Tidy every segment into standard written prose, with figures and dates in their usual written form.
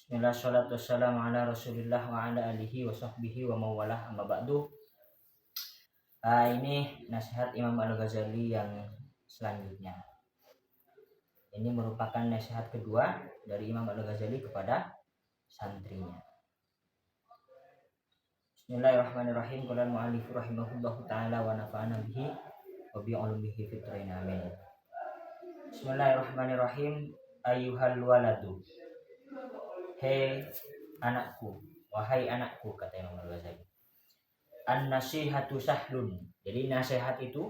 Bismillah, salatu wassalamu ala rasulillah wa ala alihi wa sahbihi wa mawalah amma ba'du. Ini nasihat Imam Al-Ghazali yang selanjutnya. Ini merupakan nasihat kedua dari Imam Al-Ghazali kepada santrinya. Bismillahirrahmanirrahim. Qala al-mu'allif rahimahullahu ta'ala wa nafa'ana bihi wa bi 'ulumihi fid dharain amin. Bismillahirrahmanirrahim. Ayyuhal waladu, hei anakku, wahai anakku, kata Imam Al-Ghazali. An-nasihatu sahlun, jadi nasihat itu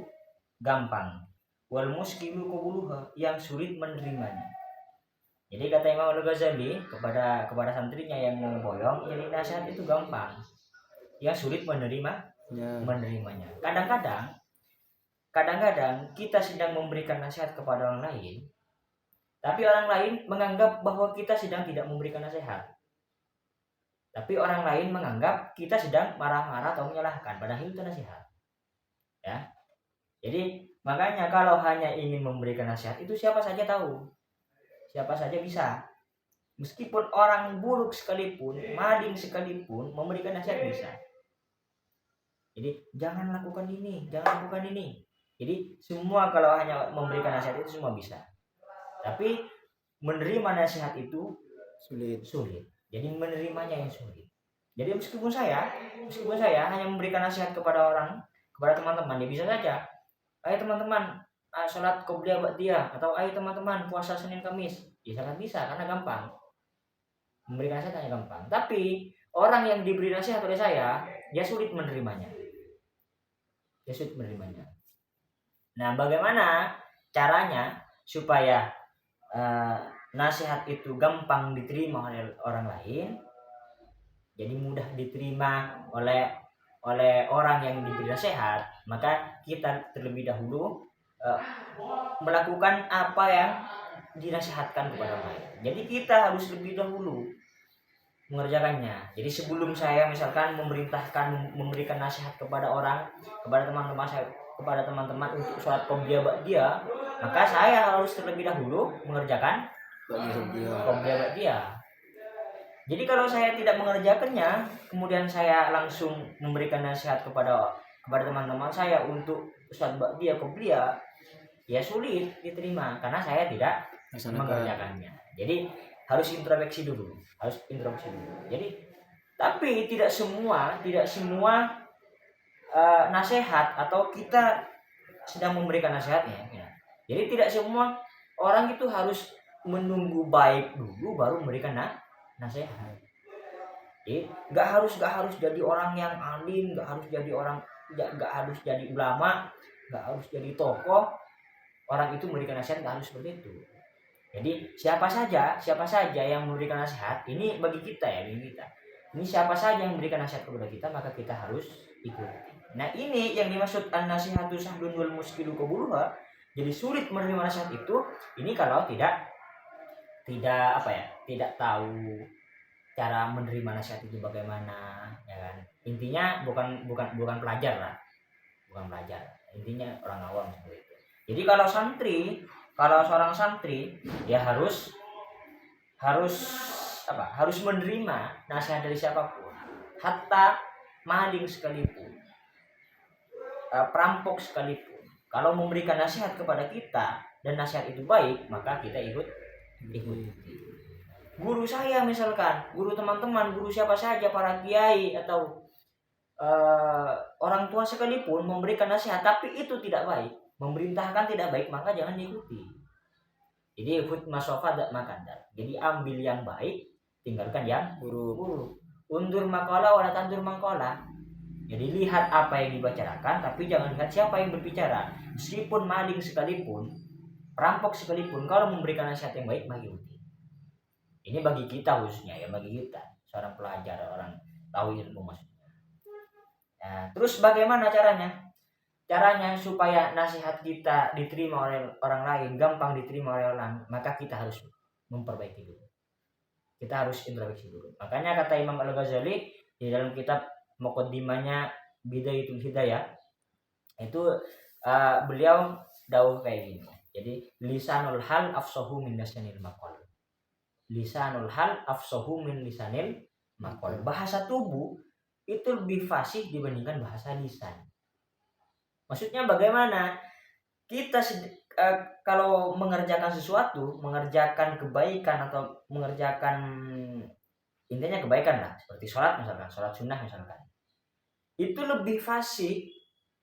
gampang. Wal muskilu qabuluha, yang sulit menerimanya. Jadi kata Imam Al-Ghazali kepada santrinya yang mau boyong, jadi nasihat itu gampang. Yang sulit menerimanya. Kadang-kadang kita sedang memberikan nasihat kepada orang lain, tapi orang lain menganggap bahwa kita sedang tidak memberikan nasihat. Tapi orang lain menganggap kita sedang marah-marah atau menyalahkan, padahal itu nasihat. Ya. Jadi makanya kalau hanya ingin memberikan nasihat itu siapa saja tahu. Siapa saja bisa. Meskipun orang buruk sekalipun, maling sekalipun, memberikan nasihat bisa. Jadi jangan lakukan ini, jangan lakukan ini. Jadi semua kalau hanya memberikan nasihat itu semua bisa. Tapi menerima nasihat itu sulit. Jadi menerimanya yang sulit. Jadi meskipun saya hanya memberikan nasihat kepada teman-teman, ya bisa saja. Ayo teman-teman, sholat qobliyah ba'diyah, atau ayo teman-teman puasa Senin Kamis. Ya sangat bisa karena gampang. Memberikan nasihat hanya gampang. Tapi orang yang diberi nasihat oleh saya, dia sulit menerimanya. Nah, bagaimana caranya supaya nasihat itu gampang diterima oleh orang lain, jadi mudah diterima oleh orang yang diberi nasihat, maka kita terlebih dahulu melakukan apa yang dinasihatkan kepada orang lain. Jadi kita harus lebih dahulu mengerjakannya. Jadi sebelum saya misalkan memberikan nasihat kepada teman-teman saya, kepada teman-teman untuk sholat qobliyah ba'diyah, maka saya harus terlebih dahulu mengerjakan qobliyah ba'diyah. Jadi kalau saya tidak mengerjakannya, kemudian saya langsung memberikan nasihat kepada teman-teman saya untuk sholat ba'diyah qobliyah, ya sulit diterima karena saya tidak mengerjakannya. Jadi harus introspeksi dulu. Jadi tapi tidak semua nasihat atau kita sedang memberikan nasihatnya. Ya. Jadi tidak semua orang itu harus menunggu baik dulu baru memberikan nasihat. Jadi nggak harus jadi orang yang alim, nggak harus jadi ulama, nggak harus jadi tokoh. Orang itu memberikan nasihat nggak harus seperti itu. Jadi siapa saja yang memberikan nasihat, ini bagi kita. Ini siapa saja yang memberikan nasihat kepada kita, maka kita harus ikuti. Nah, ini yang dimaksud an-nasihatu sahlun wal muskilu qabuluha. Jadi sulit menerima nasihat itu, ini kalau tidak tahu cara menerima nasihat itu bagaimana, ya kan? Intinya bukan pelajar lah. Bukan pelajar. Intinya orang awam seperti itu. Jadi kalau seorang santri ya harus menerima nasihat dari siapapun, hatta maling sekalipun, perampok sekalipun. Kalau memberikan nasihat kepada kita dan nasihat itu baik, maka kita ikut. Guru saya misalkan, guru teman-teman, guru siapa saja, para kiai atau orang tua sekalipun memberikan nasihat tapi itu tidak baik, memerintahkan tidak baik, maka jangan diikuti. Jadi ikut masofa dan makandar. Jadi ambil yang baik, tinggalkan yang buruk. Undur makalah wala tandur makalah. Jadi lihat apa yang dibicarakan, tapi jangan lihat siapa yang berbicara. Meskipun maling sekalipun, perampok sekalipun, kalau memberikan nasihat yang baik, maka ikuti. Ini bagi kita khususnya, ya bagi kita, seorang pelajar, orang tahu ilmu maksudnya. Nah, terus bagaimana caranya? Caranya supaya nasihat kita diterima oleh orang lain, gampang diterima oleh orang, maka kita harus memperbaiki dulu. Kita harus introspeksi dulu. Makanya kata Imam Al-Ghazali di dalam kitab Muqaddimahnya Bidayatul Hidayah, itu beliau dawuh kayak gini. Jadi lisanul hal afsahu min lisanil maqal. lisanul hal afsahu min lisanil maqal. Bahasa tubuh itu lebih fasih dibandingkan bahasa lisan. Maksudnya bagaimana? Kita kalau mengerjakan sesuatu, mengerjakan kebaikan atau mengerjakan intinya kebaikan lah, seperti sholat misalkan, sholat sunnah misalkan, itu lebih fasih,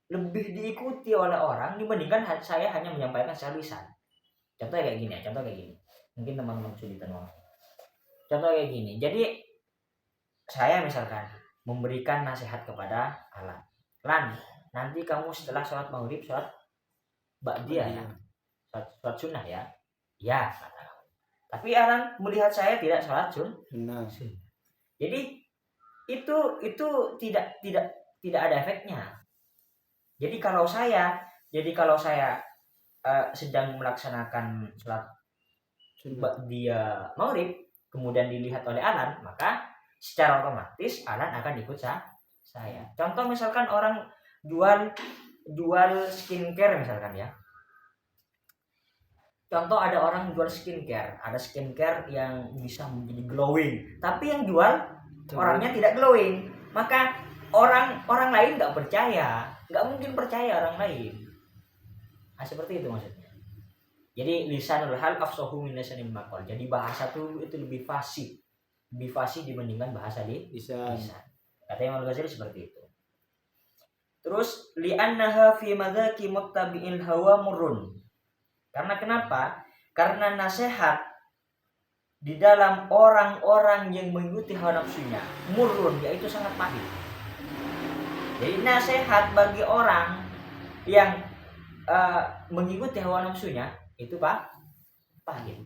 lebih diikuti oleh orang dibandingkan saya hanya menyampaikan secara lisan. Contoh kayak gini ya, mungkin teman-teman kesulitan ngomong. Contoh kayak gini, jadi saya misalkan memberikan nasihat kepada Alan, Lan, nanti kamu setelah sholat maghrib sholat ba'diyah ya, sholat sunnah ya, ya kata kamu. Tapi Alan melihat saya tidak sholat sunnah. Jadi itu tidak ada efeknya. Jadi kalau saya sedang melaksanakan sholat dia maghrib kemudian dilihat oleh Alan, maka secara otomatis Alan akan ikut saya. Contoh misalkan orang jual skincare misalkan ya. Contoh ada orang jual skincare, ada skincare yang bisa menjadi glowing, tapi yang jual orangnya tidak glowing, maka orang lain nggak percaya, nggak mungkin percaya orang lain. Nah, seperti itu maksudnya. Jadi lisanul hal afsahu min lisanil maqal. Jadi bahasa tuh itu lebih fasih dibandingkan bahasa lisan. Kata Imam Al-Ghazali seperti itu. Terus li'annaha fi madzaki muttabi'il hawa murrun. Karena kenapa? Karena nasihat di dalam orang-orang yang mengikuti hawa nafsunya murrun, yaitu sangat pahit. Jadi nasihat bagi orang yang mengikuti hawa nafsunya itu pahit.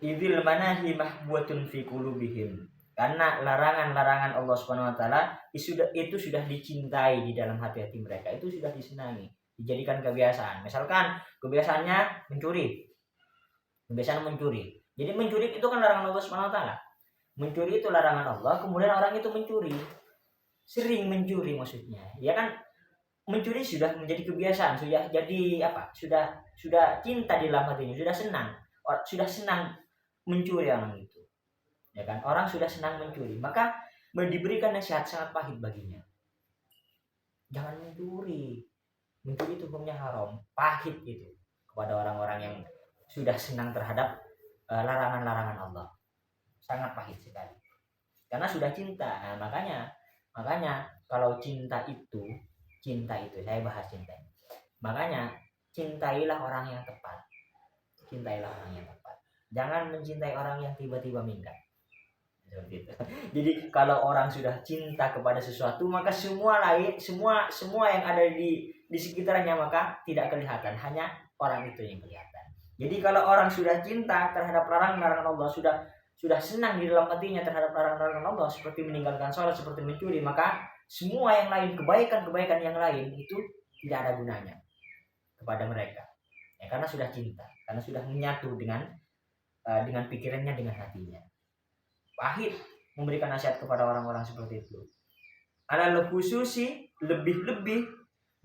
Idzil manahi mahbuatun fi qulubihim. Karena larangan-larangan Allah Subhanahu wa taala itu sudah dicintai di dalam hati-hati mereka, itu sudah disenangi, dijadikan kebiasaan. Misalkan kebiasaannya mencuri. Jadi mencuri itu kan larangan Allah Subhanahu wa taala. Mencuri itu larangan Allah, kemudian orang itu mencuri. Sering mencuri maksudnya. Ya kan, mencuri sudah menjadi kebiasaan, sudah jadi apa? Sudah cinta di dalam hatinya, sudah senang mencuri orang itu. Ya kan? Orang sudah senang mencuri, maka diberikan nasihat sangat pahit baginya. Jangan mencuri. Mencuri itu hukumnya haram, pahit itu kepada orang-orang yang sudah senang terhadap larangan-larangan Allah. Sangat pahit sekali. Karena sudah cinta. Nah, makanya kalau cinta itu saya bahas cinta. Makanya cintailah orang yang tepat. Jangan mencintai orang yang tiba-tiba minggat. Jadi kalau orang sudah cinta kepada sesuatu, maka semua yang ada di sekitarnya maka tidak kelihatan, hanya orang itu yang kelihatan. Jadi kalau orang sudah cinta terhadap larangan-larangan Allah, sudah senang di dalam hatinya terhadap larangan-larangan Allah, seperti meninggalkan sholat, seperti mencuri, maka semua yang lain, kebaikan-kebaikan yang lain itu tidak ada gunanya kepada mereka. Ya, karena sudah cinta, karena sudah menyatu dengan pikirannya, dengan hatinya. Pahit memberikan nasihat kepada orang-orang seperti itu. Alal khususi, lebih-lebih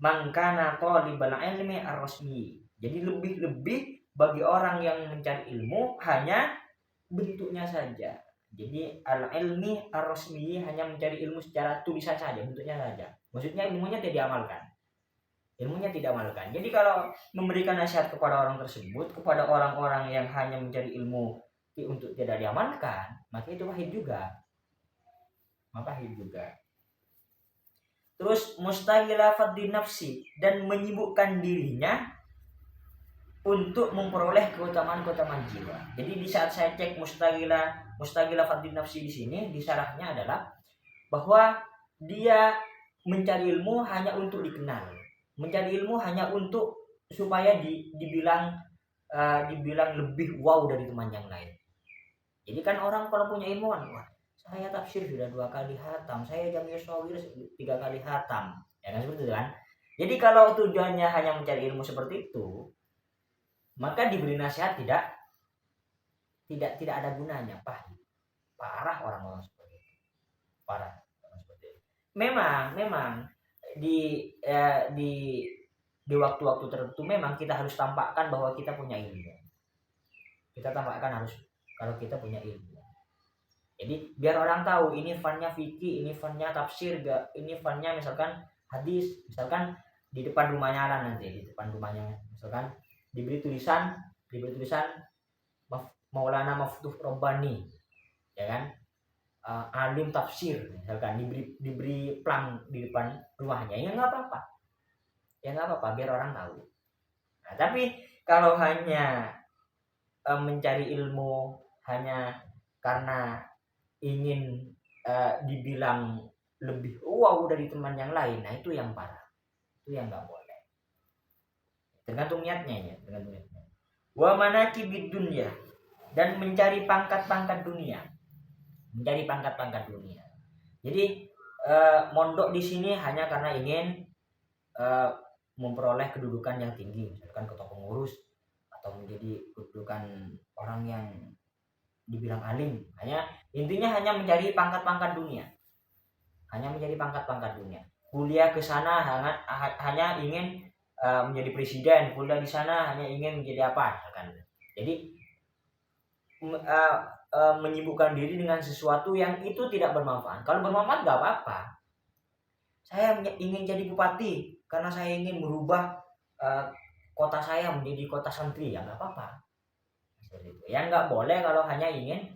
mangkana talibal ilmi ar-rasmi. Jadi lebih-lebih bagi orang yang mencari ilmu hanya bentuknya saja. Jadi al-ilmi ar-rasmi, hanya mencari ilmu secara tulisan saja, bentuknya saja. Maksudnya ilmunya tidak diamalkan. Jadi kalau memberikan nasihat kepada orang tersebut, kepada orang-orang yang hanya mencari ilmu untuk tidak diamalkan, maka itu pahit juga. Terus mustaghila fadli nafsi, dan menyibukkan dirinya untuk memperoleh keutamaan jiwa. Jadi di saat saya cek mustaghila fadli nafsi di sini, di syarahnya adalah bahwa dia mencari ilmu hanya untuk dikenal, mencari ilmu hanya untuk supaya dibilang lebih wow dari teman yang lain. Jadi kan orang kalau punya ilmu kan, wah, saya tafsir sudah 2 kali khatam, saya Jami'us Shawir 3 kali khatam, ya kan, seperti itu kan. Jadi kalau tujuannya hanya mencari ilmu seperti itu, maka diberi nasihat tidak ada gunanya. Parah orang-orang seperti itu. Memang di waktu-waktu tertentu memang kita harus tampakkan bahwa kita punya ilmu. kita tampakkan harus kalau kita punya ilmu. Jadi biar orang tahu ini fannya fikih, ini fannya tafsir, ini fannya misalkan hadis, misalkan di depan rumahnya lah nanti, di depan rumahnya misalkan diberi tulisan Maulana Maftuh Robbani, ya kan, alim tafsir, misalkan diberi plang di depan rumahnya, ya nggak apa-apa, biar orang tahu. Nah, tapi kalau hanya mencari ilmu hanya karena ingin dibilang lebih wow dari teman yang lain, nah itu yang parah, itu yang nggak boleh. Tergantung niatnya ya, tergantung niatnya. Wa manakibid dunya, dan mencari pangkat-pangkat dunia, Jadi mondok di sini hanya karena ingin memperoleh kedudukan yang tinggi, misalkan ketua pengurus atau menjadi kedudukan orang yang dibilang alim, intinya hanya mencari pangkat-pangkat dunia, kuliah ke sana hanya ingin menjadi presiden, kuliah di sana hanya ingin menjadi apa, misalkan. Jadi menyibukkan diri dengan sesuatu yang itu tidak bermanfaat. Kalau bermanfaat nggak apa-apa. Saya ingin jadi bupati karena saya ingin merubah kota saya menjadi kota santri, ya nggak apa-apa. Yang nggak boleh kalau hanya ingin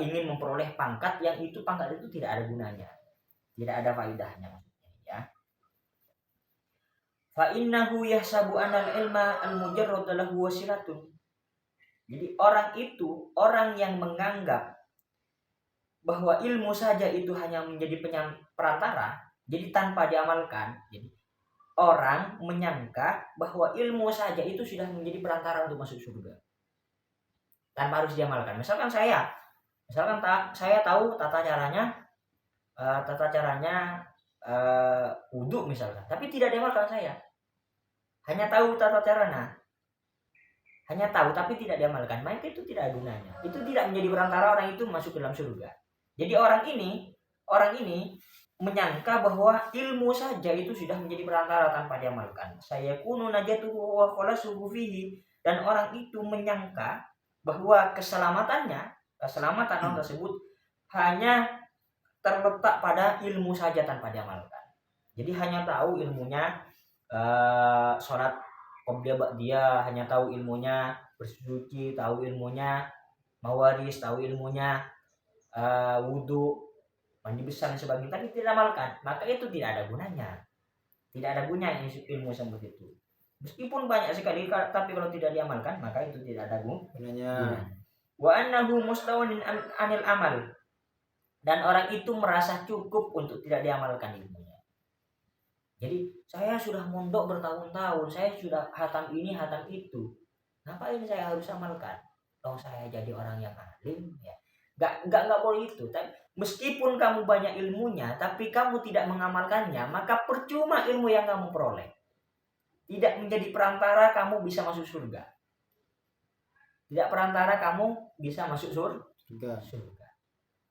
ingin memperoleh pangkat yang itu tidak ada gunanya, tidak ada faedahnya, ya. Fa innahu yahsabu anal ilma al-mujarrad lahu wasilatun. Jadi orang yang menganggap bahwa ilmu saja itu hanya menjadi perantara, jadi tanpa diamalkan. Jadi orang menyangka bahwa ilmu saja itu sudah menjadi perantara untuk masuk surga, tanpa harus diamalkan. Misalkan saya tahu tata caranya wudhu misalkan, tapi tidak diamalkan. Saya hanya tahu tata caranya, tapi tidak diamalkan, maka itu tidak ada gunanya. Itu tidak menjadi perantara orang itu masuk ke dalam surga. Jadi orang ini menyangka bahwa ilmu saja itu sudah menjadi perantara tanpa diamalkan. Saya kunu najatuhu wa khalasuhu fihi, dan orang itu menyangka bahwa keselamatan orang tersebut hanya terletak pada ilmu saja tanpa diamalkan. Jadi hanya tahu ilmunya sholat qobliyah ba'diyah, hanya tahu ilmunya bersuci, tahu ilmunya mawaris, tahu ilmunya wudhu, mandi besar dan sebagainya, tapi tidak amalkan, maka itu tidak ada gunanya. Tidak ada gunanya ilmu seperti itu. Meskipun banyak sekali, tapi kalau tidak diamalkan, maka itu tidak ada gunanya. Wa annahu mustawanin anil amal, dan orang itu merasa cukup untuk tidak diamalkan ilmunya. Jadi saya sudah mondok bertahun-tahun, saya sudah hatam ini, hatam itu, ngapain saya harus amalkan? Kalau saya jadi orang yang alim, ya nggak boleh itu. Tapi meskipun kamu banyak ilmunya, tapi kamu tidak mengamalkannya, maka percuma ilmu yang kamu peroleh. Tidak menjadi perantara kamu bisa masuk surga. Tidak perantara kamu bisa masuk surga.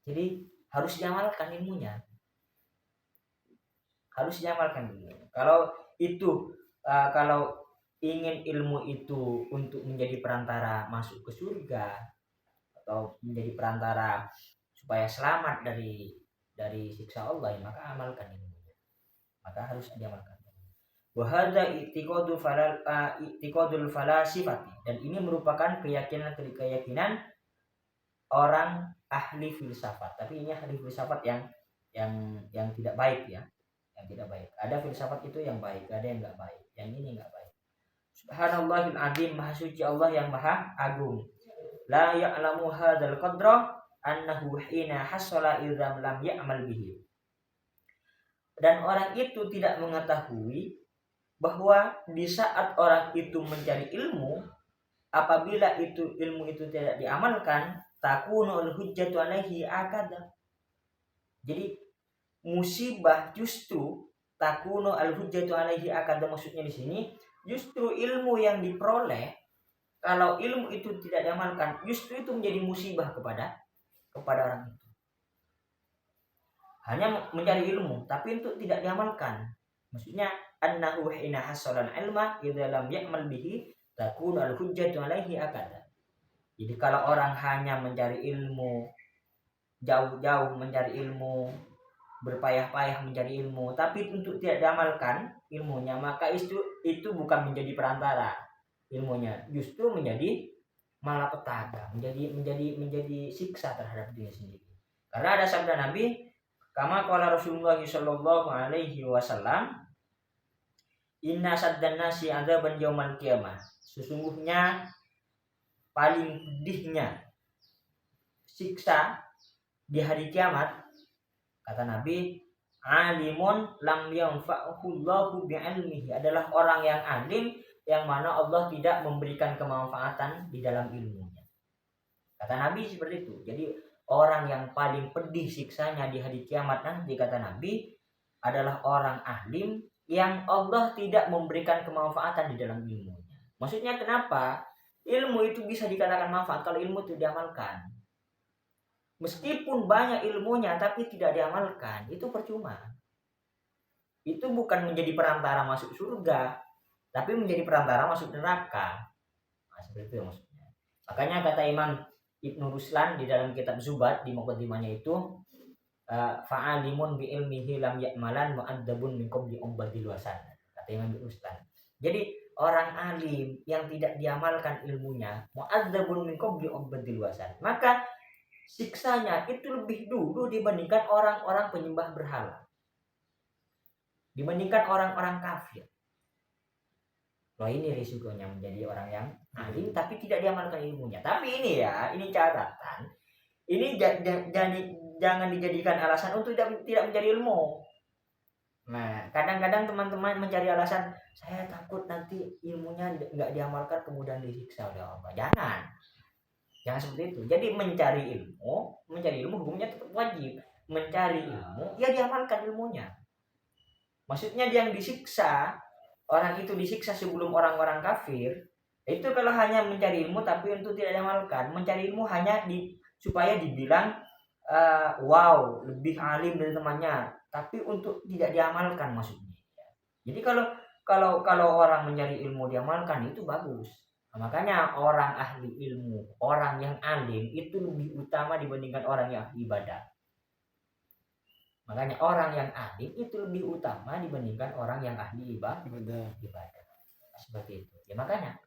Jadi harus diamalkan ilmunya. Kalau ingin ilmu itu untuk menjadi perantara masuk ke surga atau menjadi perantara supaya selamat dari siksa Allah, maka amalkan ilmunya. Maka harus diamalkan. Wa hadza i'tiqadul falasifati, dan ini merupakan keyakinan orang ahli filsafat. Tapi ini ahli filsafat yang tidak baik, ya. Yang tidak baik. Ada filsafat itu yang baik, ada yang enggak baik. Yang ini enggak baik. Subhanallahil azim, maha suci Allah yang maha agung. La ya'lamu hadzal qadra annahu hina hasala idzam lam ya'mal bihi. Dan orang itu tidak mengetahui bahwa di saat orang itu mencari ilmu, apabila ilmu itu tidak diamalkan, takunul hujjatu alaihi akada. Jadi musibah justru takunu al hujjatu alaihi akada, maksudnya di sini justru ilmu yang diperoleh, kalau ilmu itu tidak diamalkan, justru itu menjadi musibah kepada orang itu. Hanya mencari ilmu tapi itu tidak diamalkan, maksudnya annahu hina hasalan ilma idza lam ya'mal bihi takun al-hujjatu alaihi akada. Jadi kalau orang hanya mencari ilmu, jauh-jauh mencari ilmu, berpayah-payah mencari ilmu, tapi untuk tidak diamalkan ilmunya, maka itu bukan menjadi perantara ilmunya, justru menjadi malapetaka, menjadi siksa terhadap diri sendiri. Karena ada sabda Nabi, kama qala Rasulullah sallallahu alaihi wasallam, inna saddan nasi adzaban yaumal qiyamah. Sesungguhnya paling pedihnya siksa di hari kiamat, kata Nabi, alimun lam yanfa'hu Allahu bi'ilmihi, adalah orang yang alim yang mana Allah tidak memberikan kemanfaatan di dalam ilmunya. Kata Nabi seperti itu. Jadi orang yang paling pedih siksanya di hari kiamat nanti, kata Nabi, adalah orang alim yang Allah tidak memberikan kemanfaatan di dalam ilmunya. Maksudnya kenapa? Ilmu itu bisa dikatakan manfaat kalau ilmu itu diamalkan. Meskipun banyak ilmunya tapi tidak diamalkan, itu percuma. Itu bukan menjadi perantara masuk surga, tapi menjadi perantara masuk neraka. Nah, seperti itu maksudnya. Makanya kata Imam Ibnu Ruslan di dalam kitab Zubat di muqaddimahnya itu, fa'alimun bi ilmihi lam ya'malan mu'addabun min qabli umbadil wasan. Kata Imam Ibnu Ruslan. Jadi orang alim yang tidak diamalkan ilmunya, mu'adzabun min qabli umbadil wasan, maka siksanya itu lebih dulu dibandingkan orang-orang penyembah berhala, dibandingkan orang-orang kafir. Loh, ini risikonya menjadi orang yang alim tapi tidak diamalkan ilmunya. Tapi ini ya, ini catatan. Ini jangan dijadikan alasan untuk tidak mencari ilmu. Nah, kadang-kadang teman-teman mencari alasan, saya takut nanti ilmunya nggak diamalkan kemudian disiksa oleh Allah. Jangan seperti itu. Jadi mencari ilmu hukumnya tetap wajib. Mencari ilmu, ya diamalkan ilmunya. Maksudnya yang disiksa, orang itu disiksa sebelum orang-orang kafir, itu kalau hanya mencari ilmu tapi untuk tidak diamalkan. Mencari ilmu hanya supaya dibilang wow, lebih alim dari temannya, tapi untuk tidak diamalkan maksudnya. Jadi kalau orang mencari ilmu diamalkan itu bagus. Nah, makanya orang ahli ilmu, orang yang alim itu lebih utama dibandingkan orang yang ahli ibadah. Makanya orang yang alim itu lebih utama dibandingkan orang yang ahli ibadah. Nah, seperti itu. Ya makanya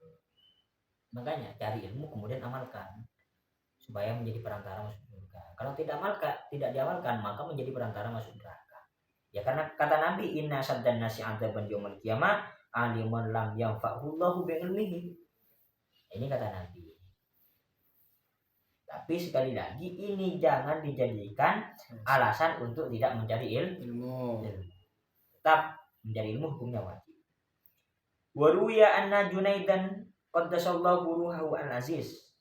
cari ilmu kemudian amalkan supaya menjadi perantara masuk surga. Kalau tidak diamalkan, maka menjadi perantara masuk neraka. Ya karena kata Nabi, inna saddan nasi adzaban yaumil qiyamah alimun lam yanfa'hu Allahu bi'ilmihi. Ini kata Nabi. Tapi sekali lagi ini jangan dijadikan alasan untuk tidak mencari ilmu. Tetap mencari ilmu hukumnya wajib. Wa ruwiya anna Junaidan qaddasallahu ruhahu al-aziz.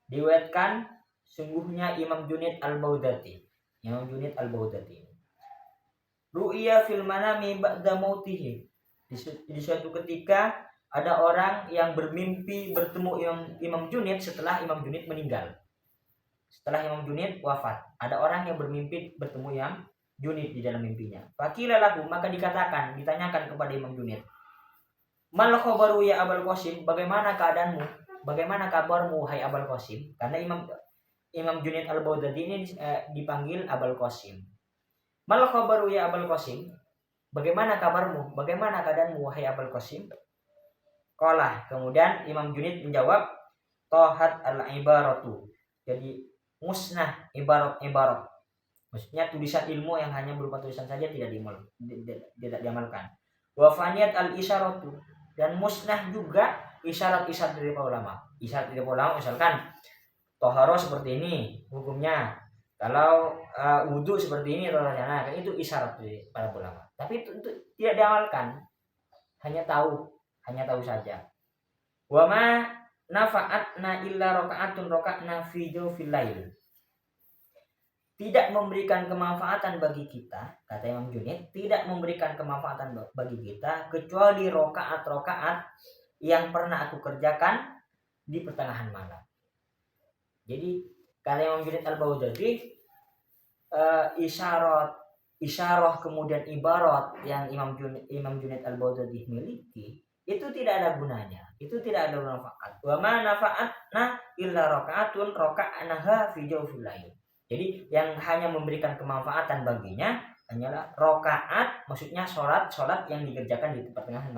Diriwayatkan sungguhnya Imam Junaid al-Baghdadi. Ru'ya fil manami ba'da mautihi. Di suatu ketika ada orang yang bermimpi bertemu Imam Junaid setelah Imam Junaid meninggal. Setelah Imam Junaid wafat, ada orang yang bermimpi bertemu yang Junaid di dalam mimpinya. Faqila lahu, maka ditanyakan kepada Imam Junaid, mal khabaru ya Abul Qasim, bagaimana keadaanmu? Bagaimana kabarmu hai Abul Qasim? Karena Imam Junaid al-Baghdadi ini dipanggil Abul Qasim. Mal khabaru ya Abul Qasim? Bagaimana kabarmu? Bagaimana keadaanmu hai Abul Qasim? Qala, kemudian Imam Junaid menjawab, tahat al-ibaratu. Jadi musnah ibarat. Maksudnya tulisan ilmu yang hanya berupa tulisan saja tidak diamalkan. Wa faniyat al-isyaratu, dan musnah juga isyarat-isyarat dari para ulama. Isyarat dari para ulama misalkan toharo seperti ini hukumnya, kalau wudu seperti ini tata kan itu isyarat dari para ulama. Tapi itu tidak diamalkan, hanya tahu saja. Wa ma nafa'atna illa rakaatun raka'na fi jawfil lail. Tidak memberikan kemanfaatan bagi kita, kata Imam Junaid, tidak memberikan kemanfaatan bagi kita kecuali rakaat-rakaat yang pernah aku kerjakan di pertengahan malam. Jadi kata Imam Junaid al-Baghdadi, isyarah kemudian ibarat yang Imam Junaid al-Baghdadi miliki itu tidak ada gunanya, itu tidak ada manfaat. Wa ma nafa'atna illa rakaatun raka'naha fi jawfil lail. Jadi yang hanya memberikan kemanfaatan baginya hanyalah rakaat, maksudnya sholat yang dikerjakan di pertengahan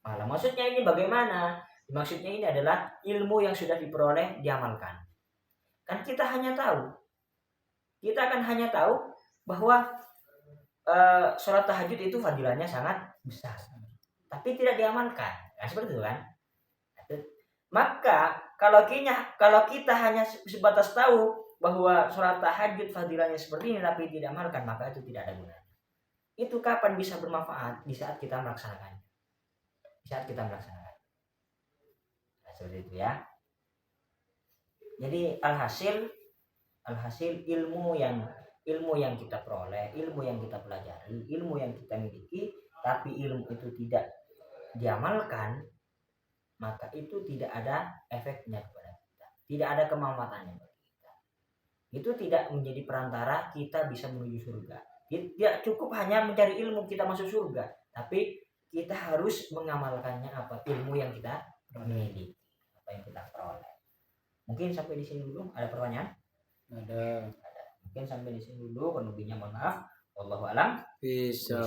malam. Maksudnya ini bagaimana? Maksudnya ini adalah ilmu yang sudah diperoleh diamalkan. Kan kita akan hanya tahu bahwa sholat tahajud itu fadilahnya sangat besar, tapi tidak diamalkan. Nah, seperti itu kan? Maka kalau kita hanya sebatas tahu bahwa sholat tahajud fadilahnya seperti ini tapi tidak diamalkan, maka itu tidak ada gunanya. Itu kapan bisa bermanfaat? Di saat kita melaksanakannya. Nah, seperti itu ya. Jadi alhasil ilmu yang kita peroleh, ilmu yang kita pelajari, ilmu yang kita miliki, tapi ilmu itu tidak diamalkan, maka itu tidak ada efeknya kepada kita, tidak ada kemanfaatannya bagi kita. Itu tidak menjadi perantara kita bisa menuju surga. Tidak cukup hanya mencari ilmu kita masuk surga, tapi kita harus mengamalkannya apa ilmu yang kita miliki, apa yang kita peroleh. Mungkin sampai di sini dulu. Ada pertanyaan? Ada. Mungkin sampai di sini dulu. Lebihnya mohon maaf. Wallahu a'lam. Bisa.